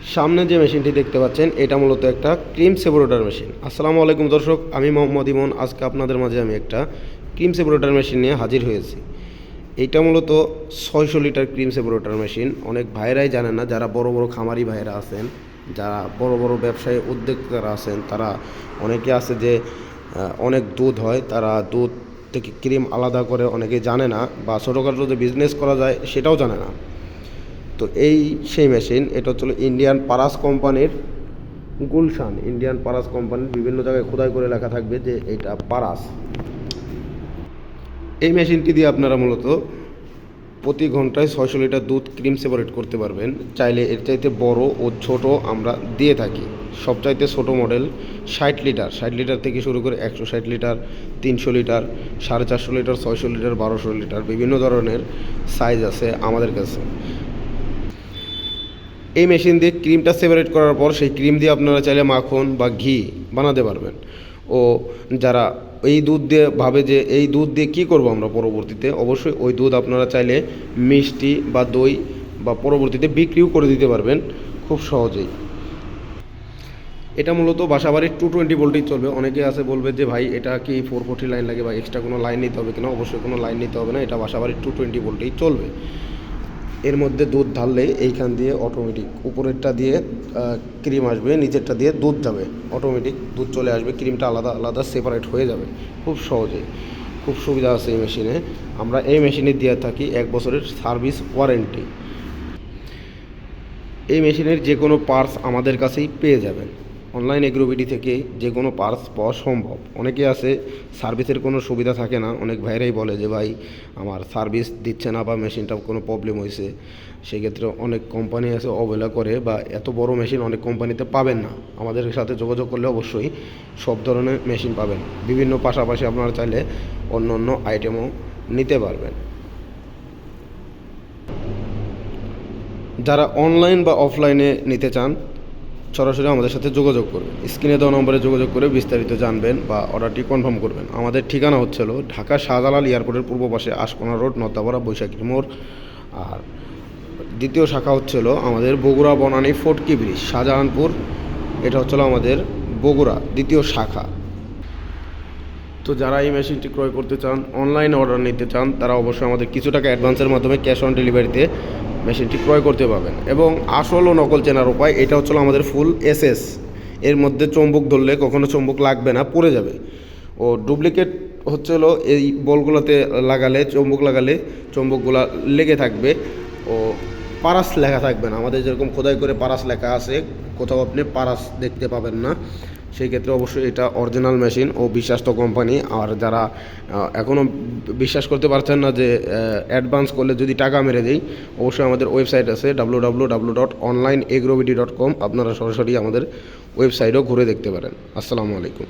সামনে যে মেশিনটি দেখতে পাচ্ছেন এটা মূলত একটা ক্রিম সেপারেটর মেশিন। আসসালামু আলাইকুম দর্শক, আমি মোহাম্মদ ইমন। আজকে আপনাদের মাঝে আমি একটা ক্রিম সেপারেটর মেশিন নিয়ে হাজির হয়েছি। এইটা মূলত 600 লিটার ক্রিম সেপারেটর মেশিন। অনেক ভাইরাই জানেন না, যারা বড় বড় খামারি ভাইরা আছেন, যারা বড় বড় ব্যবসায়ী উদ্যোক্তারা আছেন, তারা অনেকে আছে যে অনেক দুধ হয়, তারা দুধ থেকে ক্রিম আলাদা করে অনেকে জানে না, বা ছোটোখাটো যে বিজনেস করা যায় সেটাও জানে না। তো এই সেই মেশিন, এটা হচ্ছে ইন্ডিয়ান পারাস কোম্পানির গুলশান। ইন্ডিয়ান পারাস কোম্পানির বিভিন্ন জায়গায় খোদাই করে লেখা থাকবে যে এটা পারাস। এই মেশিনটি দিয়ে আপনারা মূলত প্রতি ঘন্টায় 600 লিটার দুধ ক্রিম সেপারেট করতে পারবেন। চাইলে এর চাইতে বড় ও ছোট আমরা দিয়ে থাকি। সবচাইতে ছোট মডেল 60 লিটার থেকে শুরু করে 160 litre, 300 litre, 450 litre, 600 litre, 1200 litre, বিভিন্ন ধরনের সাইজ আছে আমাদের কাছে। এই মেশিন দিয়ে ক্রিমটা সেপারেট করার পর সেই ক্রিম দিয়ে আপনারা চাইলে মাখন বা ঘি বানাতে পারবেন। ও যারা এই দুধ দিয়ে ভাবে যে এই দুধ দিয়ে কী করবো আমরা পরবর্তীতে, অবশ্যই ওই দুধ আপনারা চাইলে মিষ্টি বা দই বা পরবর্তীতে বিক্রিও করে দিতে পারবেন খুব সহজেই। এটা মূলত বাসাবাড়ির 220 ভোল্টেই চলবে। অনেকে আছে বলবে যে ভাই এটা কি 440 লাইন লাগে বা এক্সট্রা কোনো লাইন নিতে হবে কিনা। অবশ্যই কোনো লাইন নিতে হবে না, এটা বাসাবাড়ির 220 ভোল্টেই চলবে। এর মধ্যে দুধ ঢাললে এইখান দিয়ে অটোমেটিক উপরেরটা দিয়ে ক্রিম আসবে, নিচেরটা দিয়ে দুধ যাবে, অটোমেটিক দুধ চলে আসবে, ক্রিমটা আলাদা আলাদা সেপারেট হয়ে যাবে খুব সহজেই। খুব সুবিধা আছে এই মেশিনে। আমরা এই মেশিনে দিয়ে থাকি 1 বছরের সার্ভিস ওয়ারেন্টি। এই মেশিনের যে কোনো পার্টস আমাদের কাছেই পেয়ে যাবেন। অনলাইন এগ্রোবিডি থেকে যে কোনো পার্টস পাওয়া সম্ভব। অনেকে আছে সার্ভিসের কোনো সুবিধা থাকে না, অনেক ভাইরাই বলে যে ভাই আমার সার্ভিস দিচ্ছে না বা মেশিনটা কোনো প্রবলেম হয়েছে। সেক্ষেত্রে অনেক কোম্পানি আছে অবহেলা করে, বা এত বড় মেশিন অনেক কোম্পানিতে পাবেন না। আমাদের সাথে যোগাযোগ করলে অবশ্যই সব ধরনের মেশিন পাবেন। বিভিন্ন পাশাপাশি আপনারা চাইলে অন্য অন্য আইটেমও নিতে পারবেন। যারা অনলাইন বা অফলাইনে নিতে চান সরাসরি আমাদের সাথে যোগাযোগ করবেন। স্ক্রিনে দেওয়া নম্বরে যোগাযোগ করে বিস্তারিত জানবেন বা অর্ডারটি কনফার্ম করবেন। আমাদের ঠিকানা হচ্ছিল ঢাকা শাহজালাল এয়ারপোর্টের পূর্ব পাশে আশকোনা রোড, নতাপাড়া, বৈশাখী মোড়। আর দ্বিতীয় শাখা হচ্ছিল আমাদের বগুড়া বনানী ফটকি ব্রিজ, শাহজাহানপুর। এটা হচ্ছিল আমাদের বগুড়া দ্বিতীয় শাখা। তো যারা এই মেশিনটি ক্রয় করতে চান, অনলাইনে অর্ডার নিতে চান, তারা অবশ্যই আমাদের কিছু টাকা অ্যাডভান্সের মাধ্যমে ক্যাশ অন ডেলিভারিতে মেশিনটি ক্রয় করতে পারবেন। এবং আসল ও নকল চেনার উপায়, এটা হচ্ছিল আমাদের ফুল এসএস। এর মধ্যে চুম্বক ধরলে কখনো চুম্বক লাগবে না, পড়ে যাবে। ও ডুপ্লিকেট হচ্ছিল এই বলগুলোতে লাগালে, চুম্বক লাগালে চুম্বকগুলো লেগে থাকবে ও পারাস লেখা থাকবে না। আমাদের যেরকম খোদাই করে পারাস লেখা আছে, কোথাও আপনি পারাস দেখতে পাবেন না। সেই ক্ষেত্রে অবশ্যই এটা অরিজিনাল মেশিন ও বিশ্বাস্ত কোম্পানি। আর যারা এখনও বিশ্বাস করতে পারছেন না যে অ্যাডভান্স করলে যদি টাকা মেরে দেই, অবশ্যই আমাদের ওয়েবসাইট আছে www.onlineagrobidi.com। আপনারা সরাসরি আমাদের ওয়েবসাইটও ঘুরে দেখতে পারেন। আসসালামু আলাইকুম।